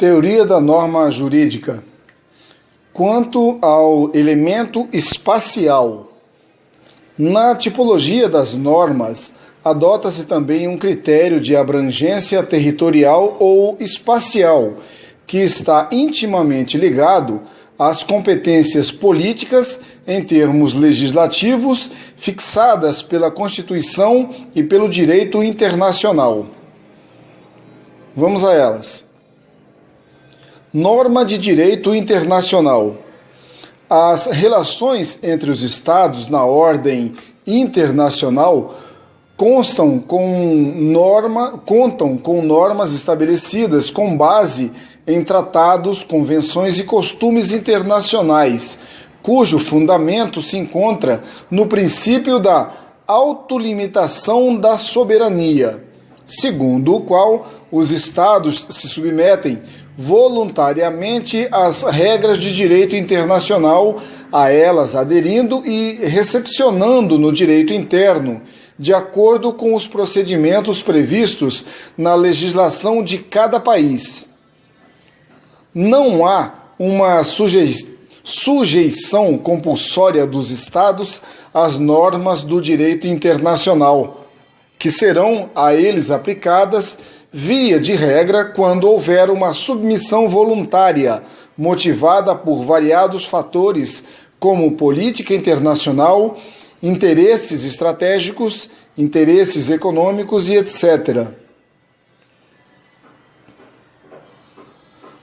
Teoria da norma jurídica. Quanto ao elemento espacial, na tipologia das normas, adota-se também um critério de abrangência territorial ou espacial, que está intimamente ligado às competências políticas em termos legislativos fixadas pela Constituição e pelo direito internacional. Vamos a elas. Norma de direito internacional. As relações entre os Estados na ordem internacional contam com normas estabelecidas com base em tratados, convenções e costumes internacionais, cujo fundamento se encontra no princípio da autolimitação da soberania, segundo o qual os Estados se submetem voluntariamente às regras de direito internacional, a elas aderindo e recepcionando no direito interno, de acordo com os procedimentos previstos na legislação de cada país. Não há uma sujeição compulsória dos Estados às normas do direito internacional, que serão a eles aplicadas via de regra quando houver uma submissão voluntária, motivada por variados fatores, como política internacional, interesses estratégicos, interesses econômicos e etc.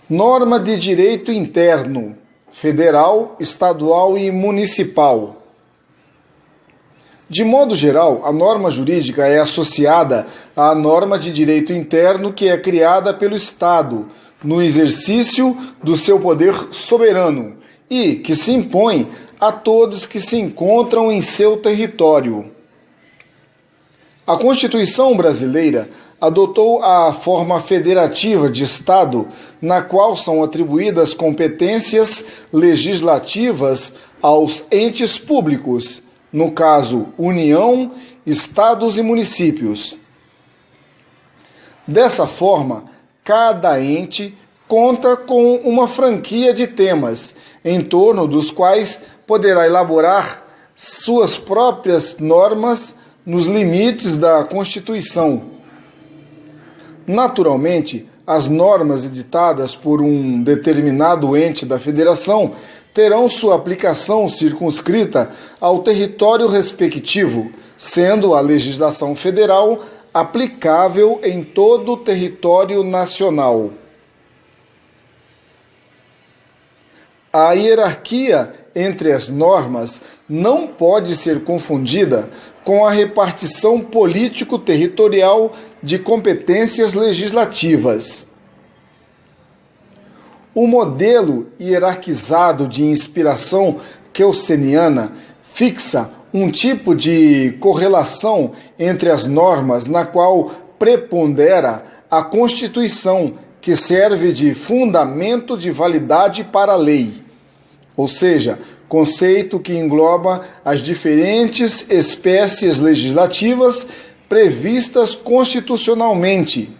Norma de direito interno, federal, estadual e municipal. De modo geral, a norma jurídica é associada à norma de direito interno que é criada pelo Estado, no exercício do seu poder soberano, e que se impõe a todos que se encontram em seu território. A Constituição brasileira adotou a forma federativa de Estado, na qual são atribuídas competências legislativas aos entes públicos, no caso, União, Estados e municípios. Dessa forma, cada ente conta com uma franquia de temas, em torno dos quais poderá elaborar suas próprias normas nos limites da Constituição. Naturalmente, as normas editadas por um determinado ente da Federação terão sua aplicação circunscrita ao território respectivo, sendo a legislação federal aplicável em todo o território nacional. A hierarquia entre as normas não pode ser confundida com a repartição político-territorial de competências legislativas. O modelo hierarquizado de inspiração kelseniana fixa um tipo de correlação entre as normas na qual prepondera a Constituição, que serve de fundamento de validade para a lei, ou seja, conceito que engloba as diferentes espécies legislativas previstas constitucionalmente,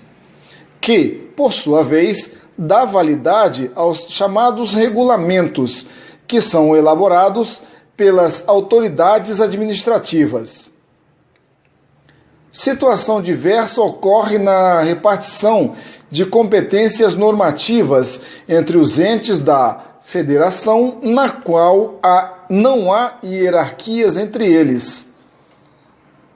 que, por sua vez, dá validade aos chamados regulamentos, que são elaborados pelas autoridades administrativas. Situação diversa ocorre na repartição de competências normativas entre os entes da Federação, na qual não há hierarquias entre eles,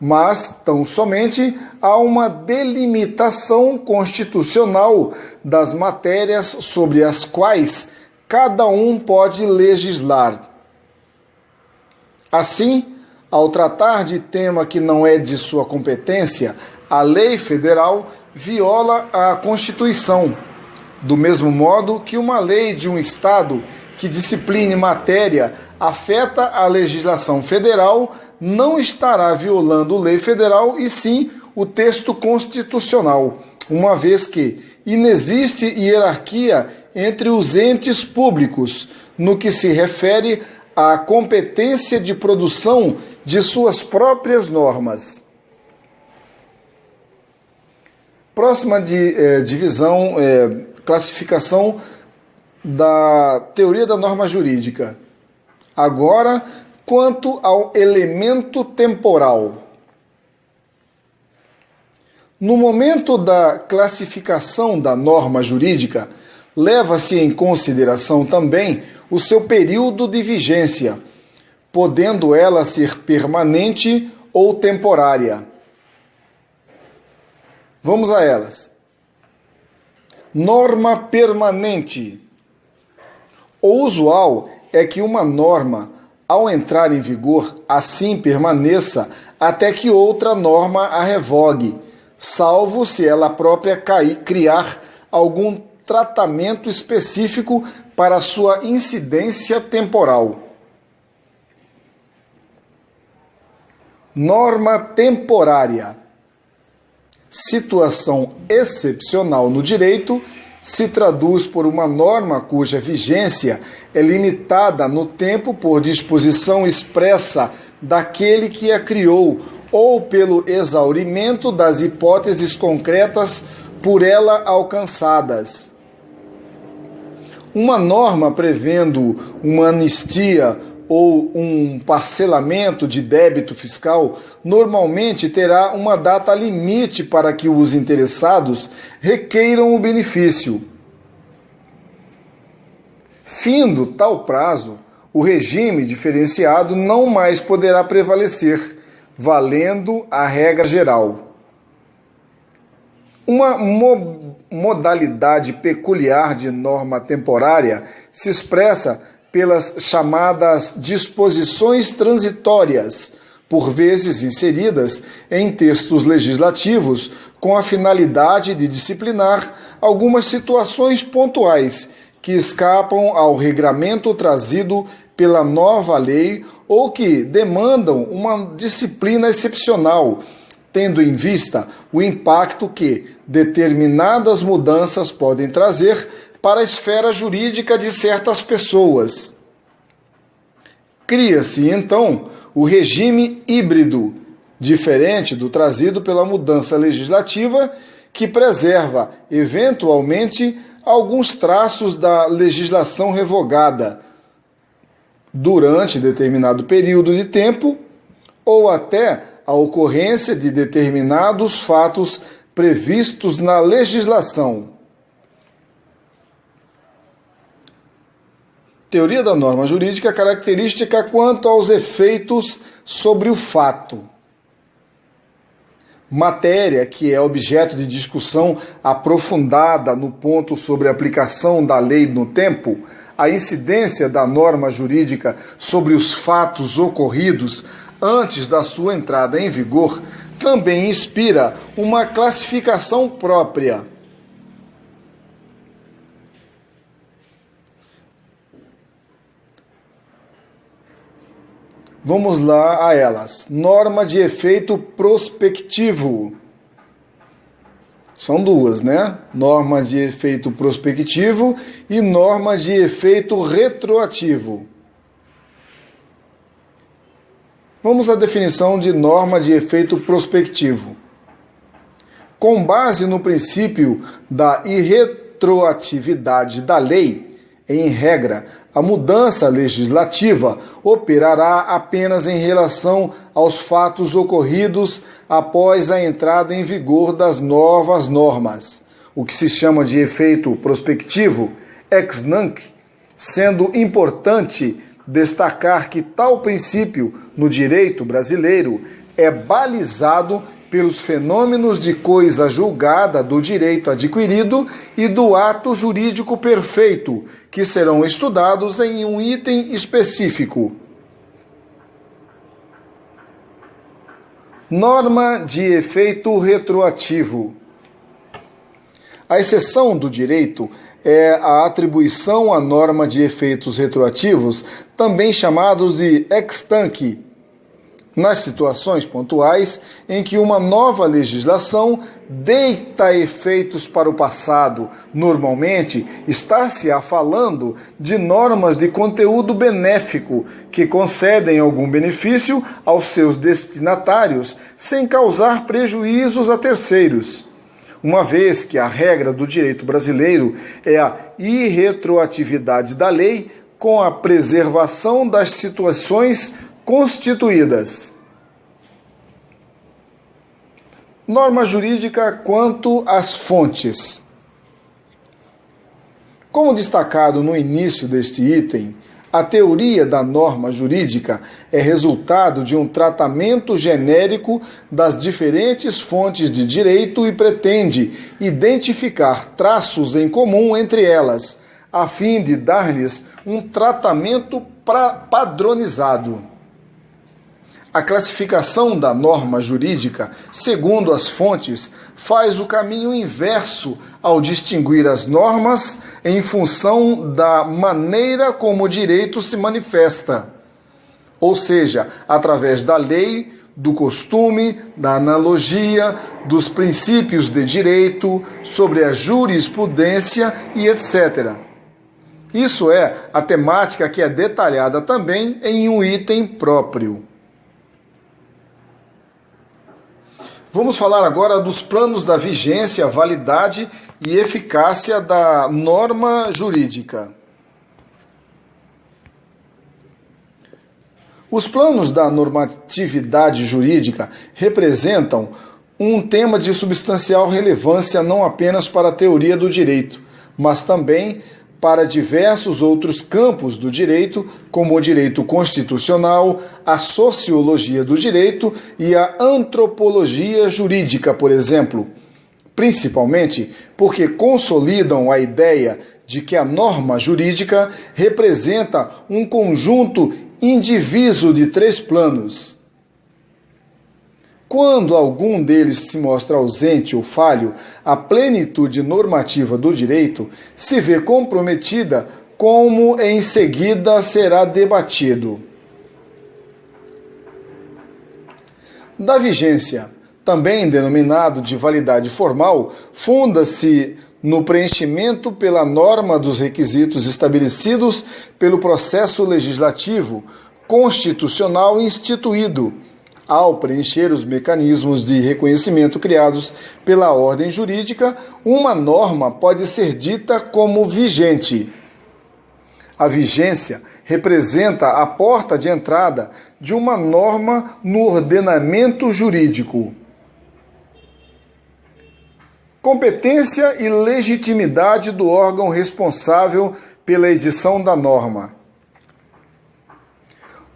mas tão somente há uma delimitação constitucional das matérias sobre as quais cada um pode legislar. Assim, ao tratar de tema que não é de sua competência, a lei federal viola a Constituição, do mesmo modo que uma lei de um Estado que discipline matéria afeta a legislação federal não estará violando lei federal e sim o texto constitucional, uma vez que inexiste hierarquia entre os entes públicos no que se refere à competência de produção de suas próprias normas. Próxima divisão classificação da teoria da norma jurídica. Agora, quanto ao elemento temporal. No momento da classificação da norma jurídica, leva-se em consideração também o seu período de vigência, podendo ela ser permanente ou temporária. Vamos a elas. Norma permanente. O usual é que uma norma, ao entrar em vigor, assim permaneça até que outra norma a revogue, salvo se ela própria criar algum tratamento específico para sua incidência temporal. Norma temporária. Situação excepcional no direito se traduz por uma norma cuja vigência é limitada no tempo por disposição expressa daquele que a criou ou pelo exaurimento das hipóteses concretas por ela alcançadas. Uma norma prevendo uma anistia ou um parcelamento de débito fiscal normalmente terá uma data limite para que os interessados requeiram o benefício. Findo tal prazo, o regime diferenciado não mais poderá prevalecer, valendo a regra geral. Uma modalidade peculiar de norma temporária se expressa pelas chamadas disposições transitórias, por vezes inseridas em textos legislativos com a finalidade de disciplinar algumas situações pontuais que escapam ao regramento trazido pela nova lei ou que demandam uma disciplina excepcional, tendo em vista o impacto que determinadas mudanças podem trazer para a esfera jurídica de certas pessoas. Cria-se, então, o regime híbrido, diferente do trazido pela mudança legislativa, que preserva, eventualmente, alguns traços da legislação revogada durante determinado período de tempo ou até a ocorrência de determinados fatos previstos na legislação. Teoria da norma jurídica característica quanto aos efeitos sobre o fato. Matéria que é objeto de discussão aprofundada no ponto sobre a aplicação da lei no tempo, a incidência da norma jurídica sobre os fatos ocorridos antes da sua entrada em vigor também inspira uma classificação própria. Vamos lá a elas. Norma de efeito prospectivo. São duas, né? Norma de efeito prospectivo e norma de efeito retroativo. Vamos à definição de norma de efeito prospectivo. Com base no princípio da irretroatividade da lei, em regra, a mudança legislativa operará apenas em relação aos fatos ocorridos após a entrada em vigor das novas normas, o que se chama de efeito prospectivo ex nunc, sendo importante destacar que tal princípio no direito brasileiro é balizado pelos fenômenos de coisa julgada do direito adquirido e do ato jurídico perfeito, que serão estudados em um item específico. Norma de efeito retroativo. A exceção do direito é a atribuição à norma de efeitos retroativos, também chamados de ex tunc, nas situações pontuais em que uma nova legislação deita efeitos para o passado. Normalmente, está-se-á falando de normas de conteúdo benéfico que concedem algum benefício aos seus destinatários sem causar prejuízos a terceiros. uma vez que a regra do direito brasileiro é a irretroatividade da lei com a preservação das situações constituídas. Norma jurídica quanto às fontes. Como destacado no início deste item, a teoria da norma jurídica é resultado de um tratamento genérico das diferentes fontes de direito e pretende identificar traços em comum entre elas, a fim de dar-lhes um tratamento padronizado. A classificação da norma jurídica, segundo as fontes, faz o caminho inverso ao distinguir as normas em função da maneira como o direito se manifesta, ou seja, através da lei, do costume, da analogia, dos princípios de direito, sobre a jurisprudência e etc. Isso é a temática que é detalhada também em um item próprio. Vamos falar agora dos planos da vigência, validade e eficácia da norma jurídica. Os planos da normatividade jurídica representam um tema de substancial relevância não apenas para a teoria do direito, mas também para diversos outros campos do direito, como o direito constitucional, a sociologia do direito e a antropologia jurídica, por exemplo, principalmente porque consolidam a ideia de que a norma jurídica representa um conjunto indiviso de 3 planos. Quando algum deles se mostra ausente ou falho, a plenitude normativa do direito se vê comprometida, como em seguida será debatido. Da vigência, também denominado de validade formal, funda-se no preenchimento pela norma dos requisitos estabelecidos pelo processo legislativo constitucional instituído, ao preencher os mecanismos de reconhecimento criados pela ordem jurídica, uma norma pode ser dita como vigente. A vigência representa a porta de entrada de uma norma no ordenamento jurídico. Competência e legitimidade do órgão responsável pela edição da norma.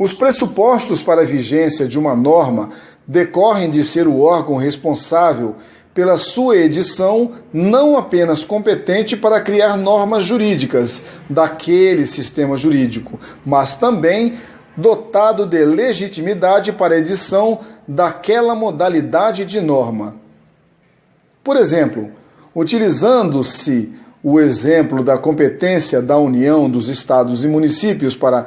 Os pressupostos para a vigência de uma norma decorrem de ser o órgão responsável pela sua edição não apenas competente para criar normas jurídicas daquele sistema jurídico, mas também dotado de legitimidade para a edição daquela modalidade de norma. Por exemplo, utilizando-se o exemplo da competência da União, dos Estados e municípios para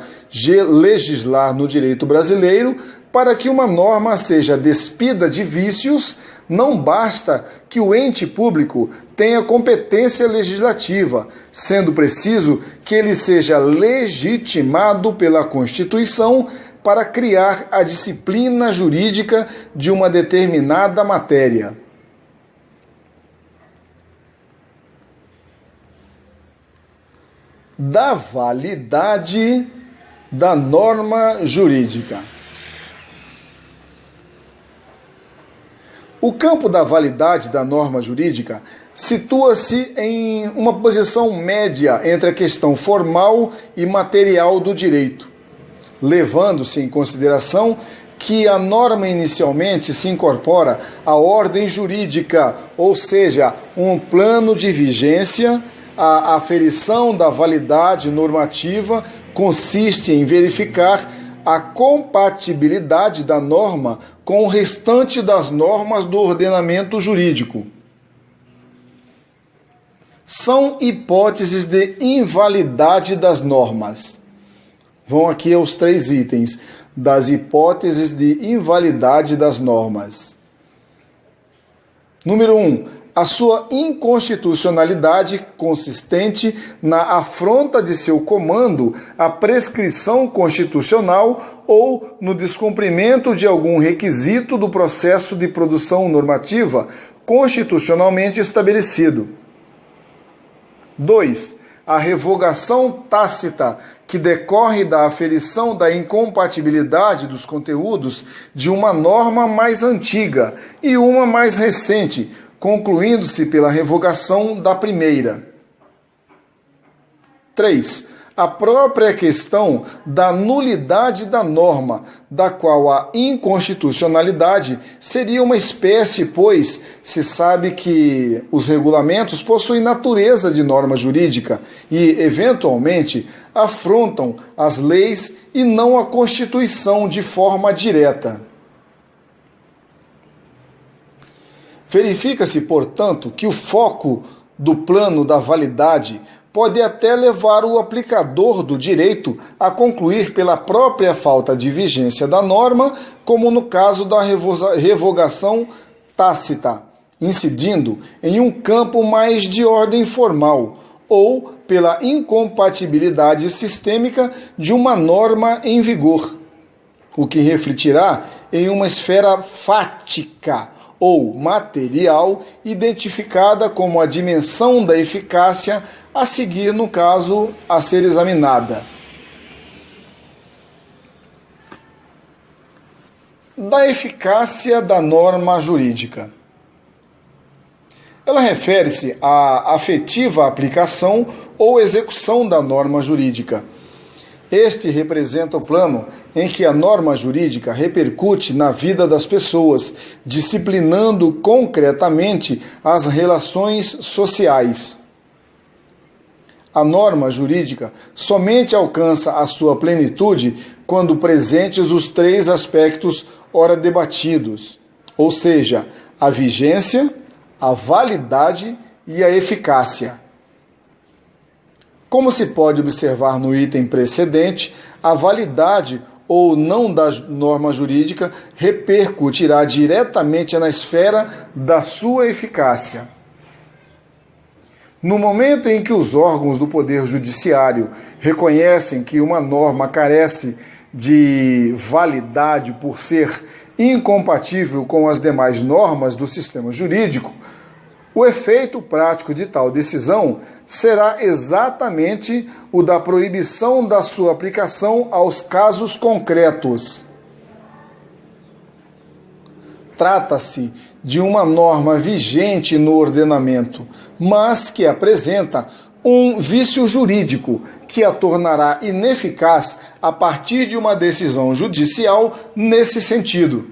legislar no direito brasileiro, para que uma norma seja despida de vícios, não basta que o ente público tenha competência legislativa, sendo preciso que ele seja legitimado pela Constituição para criar a disciplina jurídica de uma determinada matéria. Da validade da norma jurídica. O campo da validade da norma jurídica situa-se em uma posição média entre a questão formal e material do direito, levando-se em consideração que a norma inicialmente se incorpora à ordem jurídica, ou seja, um plano de vigência. A aferição da validade normativa consiste em verificar a compatibilidade da norma com o restante das normas do ordenamento jurídico. São hipóteses de invalidade das normas. Vão aqui aos 3 itens das hipóteses de invalidade das normas. Número 1. A sua inconstitucionalidade consistente na afronta de seu comando à prescrição constitucional ou no descumprimento de algum requisito do processo de produção normativa constitucionalmente estabelecido. 2. A revogação tácita, que decorre da aferição da incompatibilidade dos conteúdos de uma norma mais antiga e uma mais recente, concluindo-se pela revogação da primeira. 3. A própria questão da nulidade da norma, da qual a inconstitucionalidade seria uma espécie, pois se sabe que os regulamentos possuem natureza de norma jurídica e, eventualmente, afrontam as leis e não a Constituição de forma direta. Verifica-se, portanto, que o foco do plano da validade pode até levar o aplicador do direito a concluir pela própria falta de vigência da norma, como no caso da revogação tácita, incidindo em um campo mais de ordem formal, ou pela incompatibilidade sistêmica de uma norma em vigor, o que refletirá em uma esfera fática ou material identificada como a dimensão da eficácia a seguir, no caso, a ser examinada. Da eficácia da norma jurídica. Ela refere-se à afetiva aplicação ou execução da norma jurídica. Este representa o plano em que a norma jurídica repercute na vida das pessoas, disciplinando concretamente as relações sociais. A norma jurídica somente alcança a sua plenitude quando presentes os três aspectos ora debatidos, ou seja, a vigência, a validade e a eficácia. Como se pode observar no item precedente, a validade ou não da norma jurídica repercutirá diretamente na esfera da sua eficácia. No momento em que os órgãos do Poder Judiciário reconhecem que uma norma carece de validade por ser incompatível com as demais normas do sistema jurídico, o efeito prático de tal decisão será exatamente o da proibição da sua aplicação aos casos concretos. Trata-se de uma norma vigente no ordenamento, mas que apresenta um vício jurídico que a tornará ineficaz a partir de uma decisão judicial nesse sentido.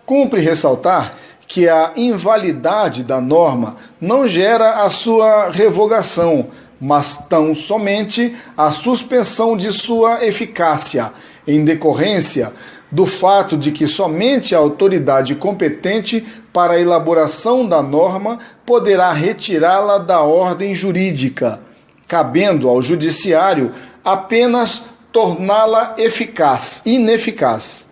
Cumpre ressaltar que a invalidade da norma não gera a sua revogação, mas tão somente a suspensão de sua eficácia, em decorrência do fato de que somente a autoridade competente para a elaboração da norma poderá retirá-la da ordem jurídica, cabendo ao judiciário apenas torná-la ineficaz.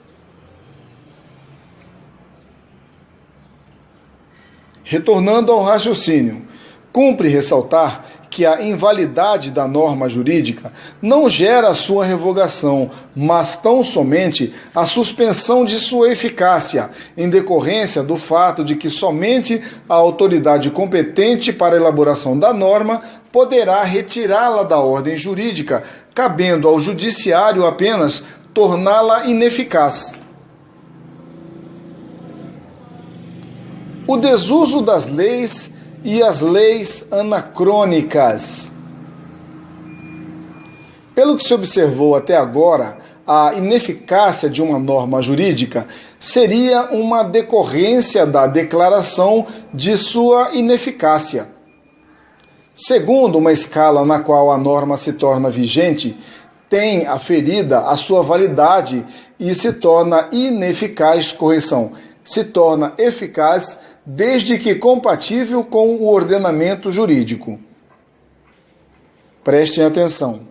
Retornando ao raciocínio, cumpre ressaltar que a invalidade da norma jurídica não gera a sua revogação, mas tão somente a suspensão de sua eficácia, em decorrência do fato de que somente a autoridade competente para a elaboração da norma poderá retirá-la da ordem jurídica, cabendo ao judiciário apenas torná-la ineficaz. O desuso das leis e as leis anacrônicas. Pelo que se observou até agora, a ineficácia de uma norma jurídica seria uma decorrência da declaração de sua ineficácia. Segundo uma escala na qual a norma se torna vigente, tem aferida a sua validade e se torna ineficaz, se torna eficaz desde que compatível com o ordenamento jurídico. Prestem atenção.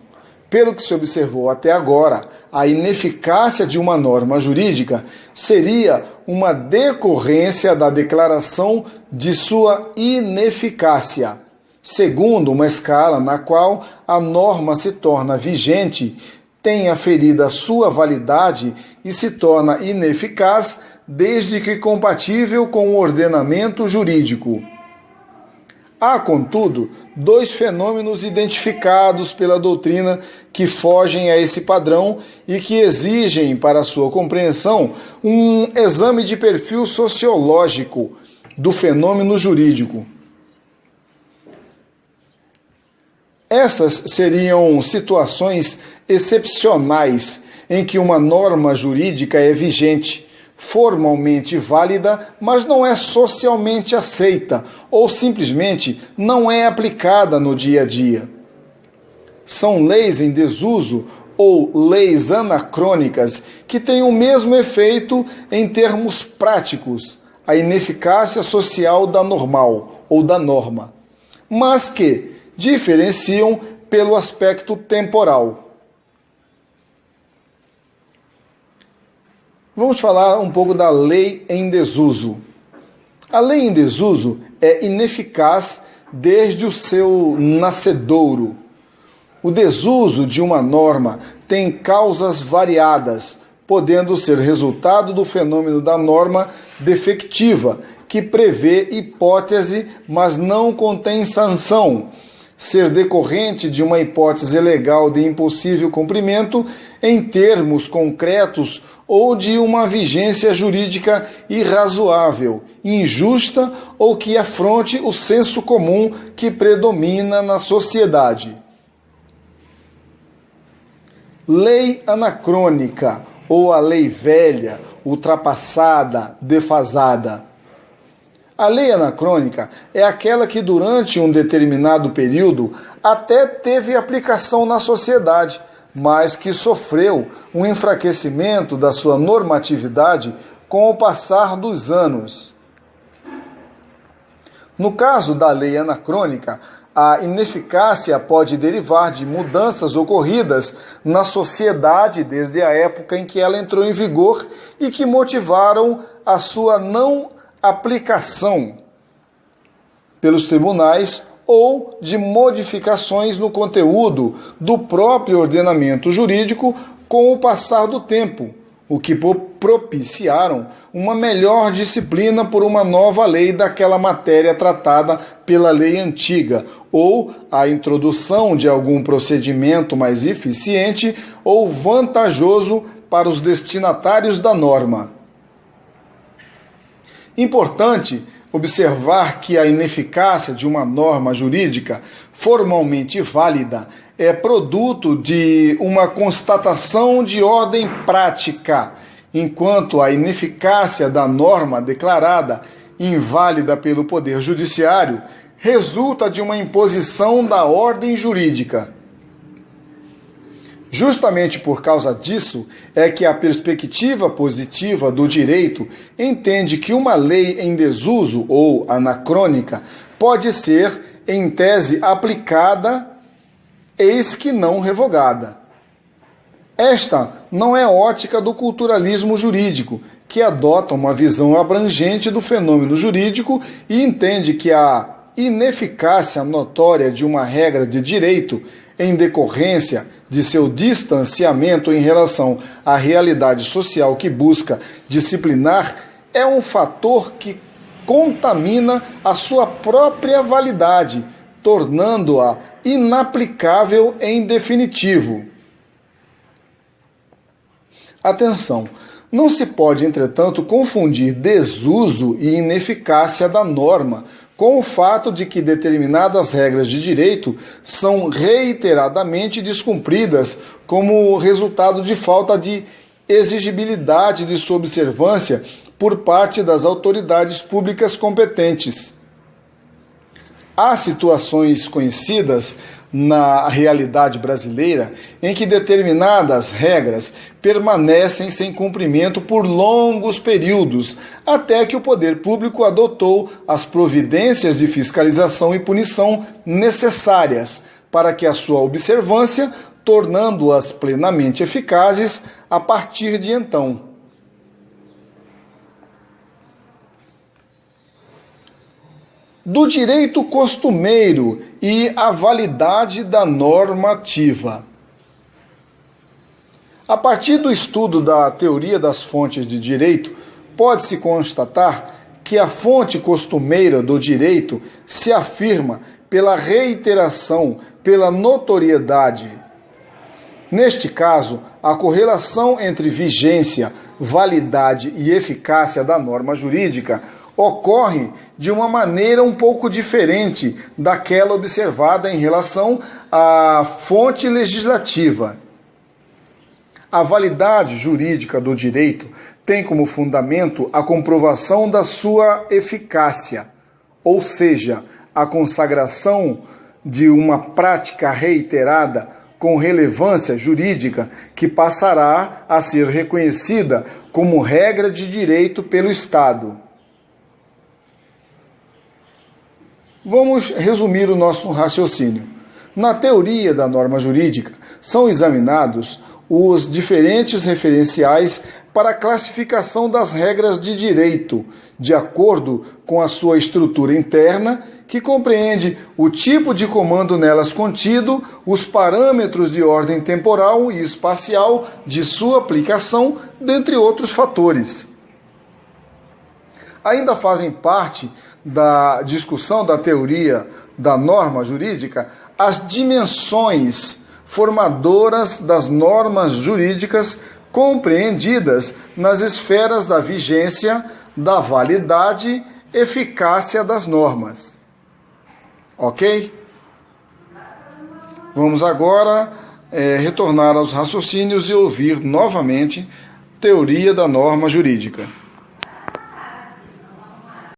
Pelo que se observou até agora, a ineficácia de uma norma jurídica seria uma decorrência da declaração de sua ineficácia, segundo uma escala na qual a norma se torna vigente, tem aferida sua validade e se torna ineficaz desde que compatível com o ordenamento jurídico. Há, contudo, dois fenômenos identificados pela doutrina que fogem a esse padrão e que exigem, para sua compreensão, um exame de perfil sociológico do fenômeno jurídico. Essas seriam situações excepcionais em que uma norma jurídica é vigente, formalmente válida, mas não é socialmente aceita ou simplesmente não é aplicada no dia a dia. São leis em desuso ou leis anacrônicas que têm o mesmo efeito em termos práticos, a ineficácia social da normal ou da norma, mas que diferenciam pelo aspecto temporal. Vamos falar um pouco da lei em desuso. A lei em desuso é ineficaz desde o seu nascedouro. O desuso de uma norma tem causas variadas, podendo ser resultado do fenômeno da norma defectiva, que prevê hipótese, mas não contém sanção, ser decorrente de uma hipótese legal de impossível cumprimento em termos concretos ou de uma vigência jurídica irrazoável, injusta ou que afronte o senso comum que predomina na sociedade. Lei anacrônica ou a lei velha, ultrapassada, defasada. A lei anacrônica é aquela que durante um determinado período até teve aplicação na sociedade, mas que sofreu um enfraquecimento da sua normatividade com o passar dos anos. No caso da lei anacrônica, a ineficácia pode derivar de mudanças ocorridas na sociedade desde a época em que ela entrou em vigor e que motivaram a sua não aplicação pelos tribunais ou de modificações no conteúdo do próprio ordenamento jurídico com o passar do tempo, o que propiciaram uma melhor disciplina por uma nova lei daquela matéria tratada pela lei antiga, ou a introdução de algum procedimento mais eficiente ou vantajoso para os destinatários da norma. Importante observar que a ineficácia de uma norma jurídica formalmente válida é produto de uma constatação de ordem prática, enquanto a ineficácia da norma declarada inválida pelo Poder Judiciário resulta de uma imposição da ordem jurídica. Justamente por causa disso é que a perspectiva positiva do direito entende que uma lei em desuso ou anacrônica pode ser, em tese, aplicada, eis que não revogada. Esta não é ótica do culturalismo jurídico, que adota uma visão abrangente do fenômeno jurídico e entende que a ineficácia notória de uma regra de direito em decorrência de seu distanciamento em relação à realidade social que busca disciplinar é um fator que contamina a sua própria validade, tornando-a inaplicável em definitivo. Atenção! Não se pode, entretanto, confundir desuso e ineficácia da norma com o fato de que determinadas regras de direito são reiteradamente descumpridas como resultado de falta de exigibilidade de sua observância por parte das autoridades públicas competentes. Há situações conhecidas na realidade brasileira em que determinadas regras permanecem sem cumprimento por longos períodos, até que o poder público adotou as providências de fiscalização e punição necessárias para que a sua observância, tornando-as plenamente eficazes a partir de então. Do direito costumeiro e a validade da normativa. A partir do estudo da teoria das fontes de direito, pode-se constatar que a fonte costumeira do direito se afirma pela reiteração, pela notoriedade. Neste caso, a correlação entre vigência, validade e eficácia da norma jurídica ocorre de uma maneira um pouco diferente daquela observada em relação à fonte legislativa. A validade jurídica do direito tem como fundamento a comprovação da sua eficácia, ou seja, a consagração de uma prática reiterada com relevância jurídica que passará a ser reconhecida como regra de direito pelo Estado. Vamos resumir o nosso raciocínio. Na teoria da norma jurídica, são examinados os diferentes referenciais para a classificação das regras de direito, de acordo com a sua estrutura interna, que compreende o tipo de comando nelas contido, os parâmetros de ordem temporal e espacial de sua aplicação, dentre outros fatores. Ainda fazem parte da discussão da teoria da norma jurídica as dimensões formadoras das normas jurídicas compreendidas nas esferas da vigência, da validade, eficácia das normas. Ok? Vamos agora retornar aos raciocínios e ouvir novamente teoria da norma jurídica.